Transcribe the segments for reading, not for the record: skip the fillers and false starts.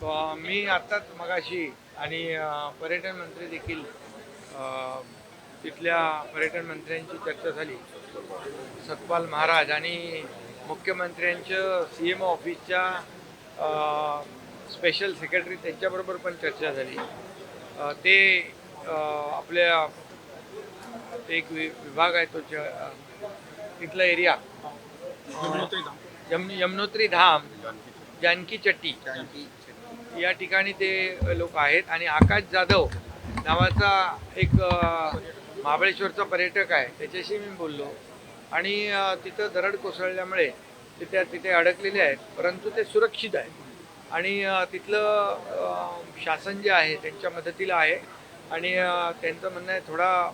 मी आत्ताच मगाशी आणि पर्यटन मंत्री देखील तिथल्या पर्यटन मंत्र्यांची चर्चा झाली. सतपाल महाराज आणि मुख्यमंत्र्यांचं CM ऑफिसच्या स्पेशल सेक्रेटरी त्यांच्याबरोबर पण चर्चा झाली. ते आपल्या एक विभाग आहे तो तिथला एरिया यमुनोत्री धाम जानकी चट्टी या ठिकाणी ते लोक आहेत. आणि आकाश जाधव नावाचा एक महाबळेश्वरचा पर्यटक आहे, त्याच्याशी मी बोललो. आणि तिथं दरड कोसळल्यामुळे तिथे अडकलेले आहेत, परंतु ते सुरक्षित आहे. आणि तिथलं शासन जे आहे त्यांच्या मदतीला आहे. आणि त्यांचं म्हणणं आहे थोडा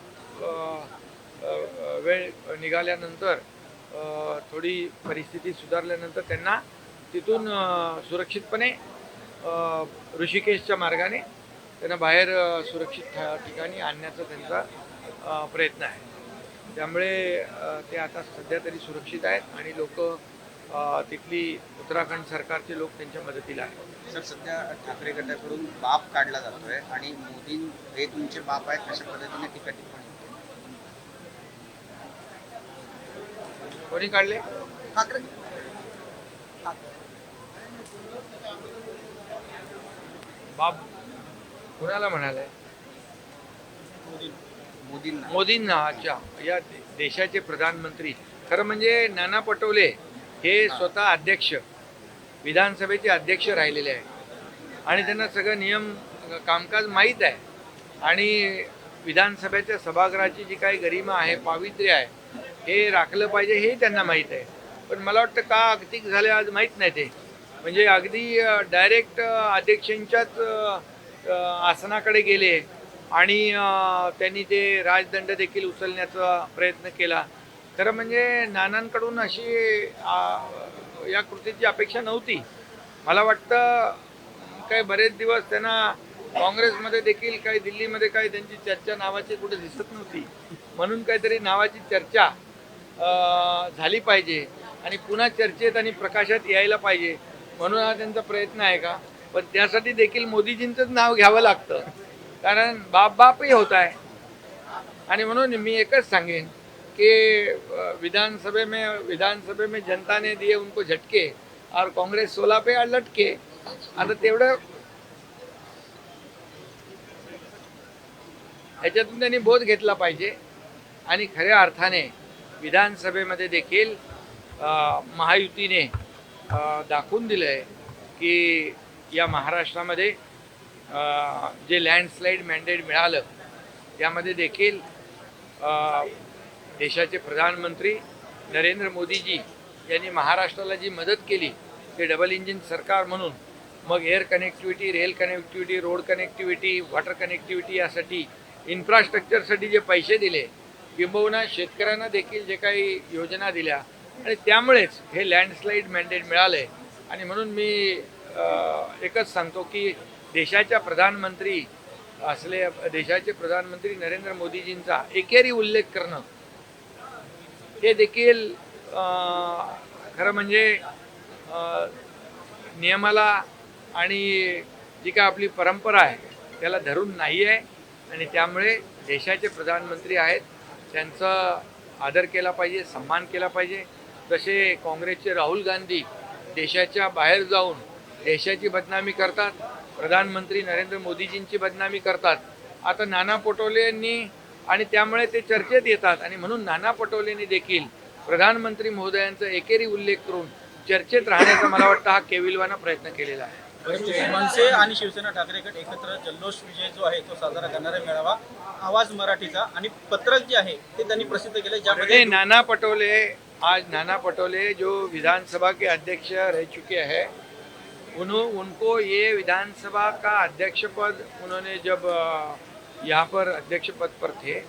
वेळ निघाल्यानंतर थोडी परिस्थिती सुधारल्यानंतर त्यांना तिथून सुरक्षितपणे ऋषिकेशच्या मार्गाने त्यांना बाहेर सुरक्षित ठिकाणी आणण्याचा त्यांचा प्रयत्न आहे. त्यामुळे ते आता सध्या तरी सुरक्षित आहेत आणि लोक तिथली उत्तराखंड सरकारचे लोक त्यांच्या मदतीला आहेत. सर, सध्या ठाकरे गटाकडून बाप काढला जातोय आणि मोदी हे तुमचे बाप आहेत अशा पद्धतीने टीका टिप्पणी कोणी काढले? ठाकरे. बाप कुणाला म्हणाले? मोदींना. अच्छा, या देशाचे प्रधानमंत्री. खरं म्हणजे नाना पटोले हे स्वतः अध्यक्ष, विधानसभेचे अध्यक्ष राहिलेले आहेत आणि त्यांना सगळं नियम कामकाज माहीत आहे. आणि विधानसभेच्या सभागृहाची जी काही गरिमा आहे, पावित्र्य आहे, हे राखलं पाहिजे हे त्यांना माहीत आहे. पण मला वाटतं का अगतिक झाले आज माहीत नाही. ते म्हणजे अगदी डायरेक्ट अध्यक्षांच्याच आसनाकडे गेले आणि त्यांनी ते राजदंड देखील उचलण्याचा प्रयत्न केला. खरं म्हणजे नानांकडून अशी या कृतीची अपेक्षा नव्हती. मला वाटतं काही बरेच दिवस त्यांना काँग्रेसमध्ये देखील काही दिल्लीमध्ये काही त्यांची चर्चा नावाची कुठे दिसत नव्हती. म्हणून काहीतरी नावाची चर्चा झाली पाहिजे आणि पुन्हा चर्चेत आणि प्रकाशात यायला पाहिजे, म्हणून हा त्यांचा प्रयत्न आहे का? पण त्यासाठी देखील मोदीजींचंच नाव घ्यावं लागतं, कारण बापही होत आहे. आणि म्हणून मी एकच सांगेन कि विधानसभे में जनता ने दिए उनको झटके और कांग्रेस 16 पे लटके. आता तेवढं ह्याच्यातून त्यांनी बोध घेतला पाहिजे. आणि खऱ्या अर्थाने विधानसभेमध्ये देखील महायुतीने दाखवून दिलं आहे की या महाराष्ट्रामध्ये जे लँडस्लाईड मॅन्डेट मिळालं त्यामध्ये देखील देशाचे प्रधानमंत्री नरेंद्र मोदीजी यांनी महाराष्ट्राला जी मदत केली ते डबल इंजिन सरकार म्हणून, मग air connectivity, rail connectivity, road connectivity, water connectivity यासाठी इन्फ्रास्ट्रक्चरसाठी जे पैसे दिले, किंबहुना शेतकऱ्यांना देखील जे काही योजना दिल्या, आणि त्यामुळेच हे लँडस्लाईड मॅन्डेट मिळाले. आणि म्हणून मी एकच सांगतो की देशाचे प्रधानमंत्री नरेंद्र मोदीजींचा एकेरी उल्लेख करणं हे देखील खरं म्हणजे नियमाला आणि जी काय आपली परंपरा आहे त्याला धरून नाही आहे. आणि त्यामुळे देशाचे प्रधानमंत्री आहेत, त्यांचा आदर केला पाहिजे, सन्मान केला पाहिजे. तसे काँग्रेसचे राहुल गांधी देशाच्या बाहेर जाऊन देशाची बदनामी करतात, प्रधानमंत्री नरेंद्र मोदीजींची बदनामी करतात. आता नाना पटोलेंनी, आणि त्यामुळे ते चर्चेत येतात. आणि म्हणून नाना पटोलेंनी देखील प्रधानमंत्री महोदयांचा एकेरी उल्लेख करून चर्चेत राहण्याचा मला वाटतं हा केविलवाना प्रयत्न केलेला आहे. मनसे आणि शिवसेना ठाकरे गट एकत्र जल्लोष विजय जो आहे तो साजरा करणारा मेळावा आवाज मराठीचा आणि पत्रक जे आहे ते त्यांनी प्रसिद्ध केले, ज्यामध्ये नाना पटोले जो विधानसभा के अध्यक्ष रह चुके हैं, उनको ये विधानसभा का अध्यक्ष पद उन्होंने जब यहाँ पर अध्यक्ष पद पर थे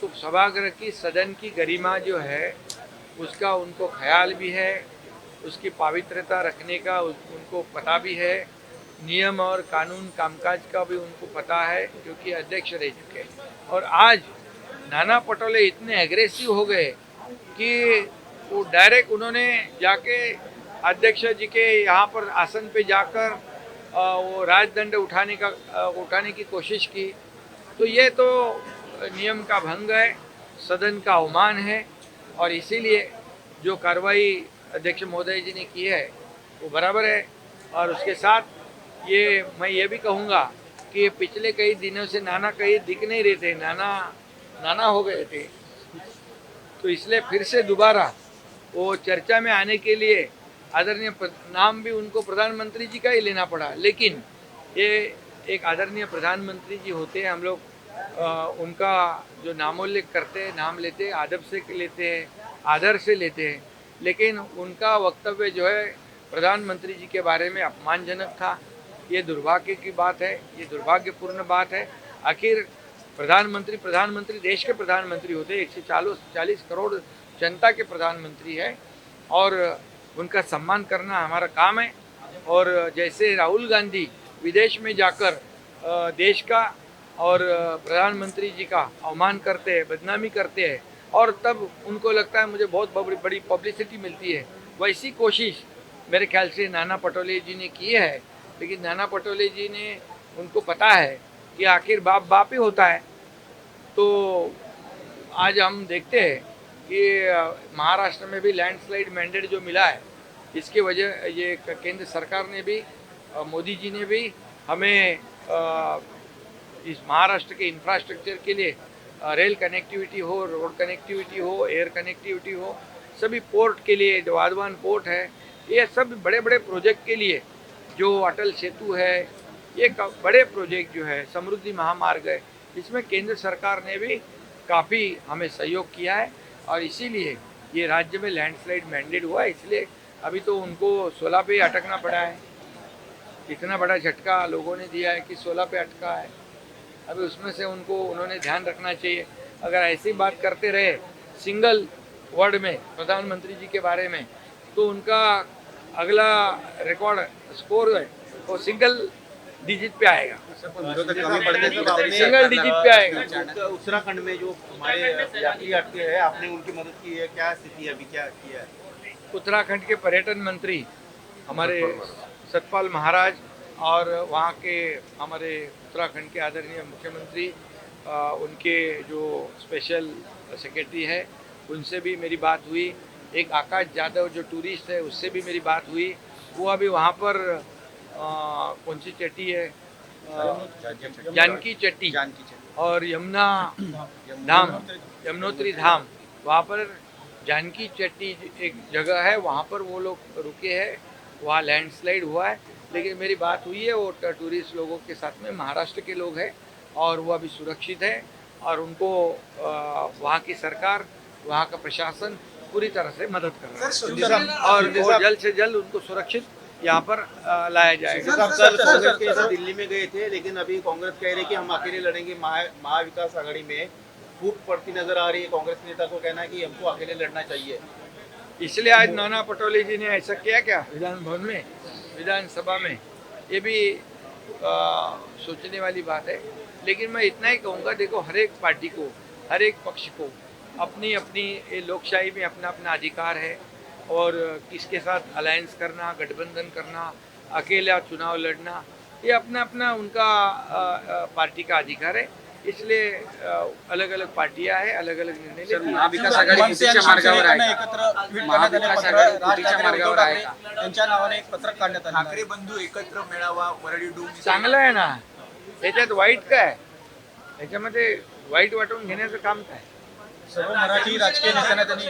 तो सभागृह की सदन की गरिमा जो है उसका उनको ख्याल भी है, उसकी पवित्रता रखने का उनको पता भी है, नियम और कानून कामकाज का भी उनको पता है, क्योंकि अध्यक्ष रह चुके हैं. और आज नाना पटोले इतने एग्रेसिव हो गए कि वो डायरेक्ट उन्होंने जाके अध्यक्ष जी के यहाँ पर आसन पे जाकर वो राजदंड उठाने की कोशिश की, तो ये तो नियम का भंग है, सदन का अवमान है। और इसीलिए जो कार्रवाई अध्यक्ष महोदय जी ने की है वो बराबर है। और उसके साथ मैं ये भी कहूँगा कि पिछले कई दिनों से नाना कहीं दिख नहीं रहे थे, नाना हो गए थे, तो इसलिए फिर से दोबारा वो चर्चा में आने के लिए आदरणीय नाम भी उनको प्रधानमंत्री जी का ही लेना पड़ा। लेकिन ये एक आदरणीय प्रधानमंत्री जी होते हैं, हम लोग उनका जो नामोल्लेख करते हैं, नाम लेते हैं, अदब से लेते हैं, आदर से लेते हैं, लेकिन उनका वक्तव्य जो है प्रधानमंत्री जी के बारे में अपमानजनक था। ये दुर्भाग्य की बात है, ये दुर्भाग्यपूर्ण बात है। आखिर प्रधानमंत्री देश के प्रधानमंत्री होते, 140 करोड़ जनता के प्रधानमंत्री है और उनका सम्मान करना हमारा काम है। और जैसे राहुल गांधी विदेश में जाकर देश का और प्रधानमंत्री जी का अवमान करते हैं, बदनामी करते हैं, और तब उनको लगता है मुझे बहुत बड़ी पब्लिसिटी मिलती है, वैसी कोशिश मेरे ख्याल से नाना पटोले जी ने की है। लेकिन नाना पटोले जी ने, उनको पता है कि आखिर बाप ही होता है। तो आज हम देखते हैं कि महाराष्ट्र में भी लैंडस्लाइड मैंडेट जो मिला है, इसकी वजह ये केंद्र सरकार ने भी, मोदी जी ने भी हमें इस महाराष्ट्र के इंफ्रास्ट्रक्चर के लिए रेल कनेक्टिविटी हो, रोड कनेक्टिविटी हो, एयर कनेक्टिविटी हो, सभी पोर्ट के लिए, जो वाधवान पोर्ट है, ये सब बड़े बड़े प्रोजेक्ट के लिए, जो अटल सेतु है, ये बड़े प्रोजेक्ट जो है, समृद्धि महामार्ग है, इसमें केंद्र सरकार ने भी काफ़ी हमें सहयोग किया है। और इसीलिए ये राज्य में लैंडस्लाइड मैंडेट हुआ है। इसलिए अभी तो उनको 16 पे अटकना पड़ा है। इतना बड़ा झटका लोगों ने दिया है कि 16 पे अटका है। अभी उसमें से उन्होंने ध्यान रखना चाहिए। अगर ऐसी बात करते रहे सिंगल वर्ड में प्रधानमंत्री जी के बारे में, तो उनका अगला रिकॉर्ड स्कोर है वो सिंगल डिजिट पे आएगा, सिंगल डिजिट पे आएगा। उत्तराखंड में जो हमारे यात्री अटके हैं, आपने उनकी मदद की है, क्या स्थिति है, अभी क्या किया है? उत्तराखंड के पर्यटन मंत्री हमारे सतपाल महाराज और वहाँ के हमारे उत्तराखंड के आदरणीय मुख्यमंत्री, उनके जो स्पेशल सेक्रेटरी है, उनसे भी मेरी बात हुई। एक आकाश यादव जो टूरिस्ट है, उससे भी मेरी बात हुई। वो अभी वहाँ पर कौन सी चट्टी है, जानकी चट्टी और यमुनोत्री धाम, वहाँ पर जानकी चट्टी एक जगह है, वहाँ पर वो लोग रुके हैं। वहाँ लैंडस्लाइड हुआ है, लेकिन मेरी बात हुई है वो टूरिस्ट लोगों के साथ में, महाराष्ट्र के लोग हैं, और वो अभी सुरक्षित है। और उनको वहाँ की सरकार, वहाँ का प्रशासन पूरी तरह से मदद कर रहा है, और वो जल्द से जल्द उनको सुरक्षित यहाँ पर लाया जाएगा। कल कांग्रेस के साथ दिल्ली में गए थे, लेकिन अभी कांग्रेस कह रही है कि हम अकेले लड़ेंगे। महाविकास आघाड़ी में फूट पड़ती नजर आ रही है। कांग्रेस नेता को कहना है कि हमको अकेले लड़ना चाहिए। इसलिए आज नाना पटोले जी ने ऐसा किया क्या विधान भवन में, विधानसभा में, ये भी सोचने वाली बात है। लेकिन मैं इतना ही कहूँगा, देखो हर एक पार्टी को, हर एक पक्ष को अपनी अपनी लोकशाही में अपना अपना अधिकार है, और किसके साथ अलायंस करना, गठबंधन करना, अकेला चुनाव लड़ना, ये अपना अपना उनका पार्टी का अधिकार है। इसलिए अलग अलग पार्टियां हैं, अलग अलग निर्णय लेती हैं। महाविकास आघाडी युतीच्या मार्गावर आहे. महाविकास आघाडी युतीच्या मार्गावर आहे. त्यांच्या नावाने एक पत्रक काढण्यात आलं. ठाकरे बंधू एकत्र मेळावा वरळी डूम. चांगलं आहे ना, याच्यात वाईट काय? याच्यामध्ये वाईट वाटून घेण्याचं काम काय? सर्व मराठी राजकीय नेत्यांना त्यांनी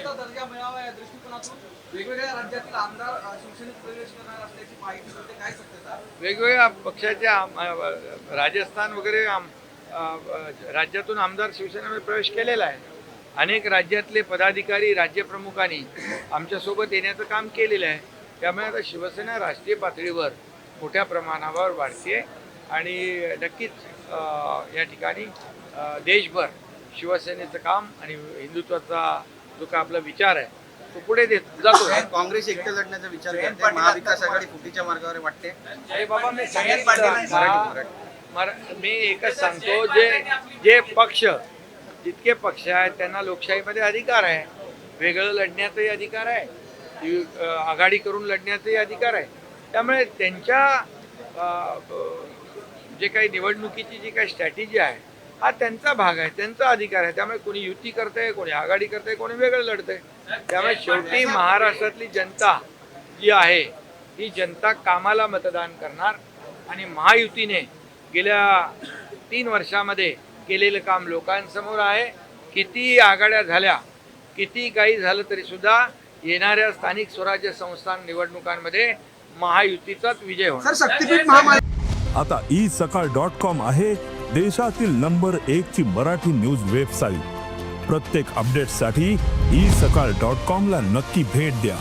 वेगवेगळ्या राज्यातील आमदार शिवसेनेत प्रवेश करणार असल्याची माहिती होते, काय सत्यता? वेगवेगळ्या पक्षाच्या राजस्थान वगैरे राज्यातून आमदार शिवसेनेमध्ये प्रवेश केलेला आहे. अनेक राज्यातले पदाधिकारी, राज्यप्रमुखांनी आमच्यासोबत येण्याचं काम केलेलं आहे. त्यामुळे आता शिवसेना राष्ट्रीय पातळीवर मोठ्या प्रमाणावर वाढते आणि नक्कीच या ठिकाणी देशभर शिवसेनेचं काम आणि हिंदुत्वाचा जो का आपला विचार आहे तो पुढे जातो. काँग्रेस एकटे लढण्याचा विचार करते, महाविकास आघाडी फुटीच्या मार्गावर वाटते. अरे बाबा, मी मी एकच सांगतो, जे पक्ष, जितके पक्ष आहेत त्यांना लोकशाहीमध्ये अधिकार आहे. वेगळं लढण्याचाही अधिकार आहे, आघाडी करून लढण्याचाही अधिकार आहे. त्यामुळे त्यांच्या जे काही निवडणुकीची जी काही स्ट्रॅटेजी आहे हा त्यांचा भाग आहे, त्यांचा अधिकार आहे. त्यामुळे कोणी युती करतंय, कोणी आघाडी करतंय, कोणी वेगळं लढतंय. त्यामुळे शेवटी महाराष्ट्रातली जनता जी आहे ही जनता कामाला मतदान करणार आणि महायुतीने गेल्या 3 वर्षामध्ये केलेलं काम लोकांसमोर आहे. किती आघाड्या झाल्या, किती काही झालं तरी सुद्धा येणाऱ्या स्थानिक स्वराज्य संस्था निवडणुकांमध्ये महायुतीचाच विजय होणार. सर शक्तीपीठ महामारी आता isakal.com आहे देशातील नंबर 1 ची मराठी न्यूज वेबसाईट. प्रत्येक अपडेटसाठी isakal.com ला नक्की भेट द्या.